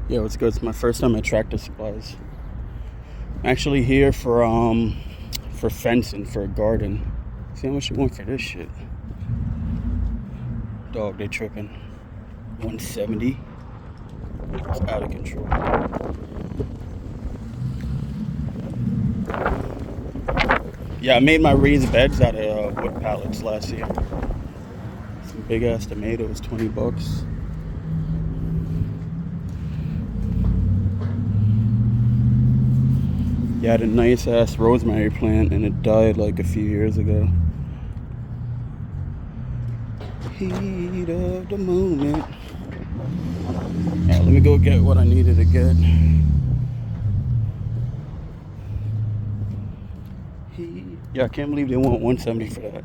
Yeah, what's good? It's my first time at Tractor Supplies. I'm actually here for fencing for a garden. See how much you want for this shit. Dog, they tripping. 170. It's out of control. Yeah, I made my raised beds out of wood pallets last year. Some big ass tomatoes, 20 bucks. Yeah, I had a nice ass rosemary plant and it died like a few years ago. Heat of the moment. Yeah, let me go get what I needed to get. Yeah, I can't believe they want 170 for that.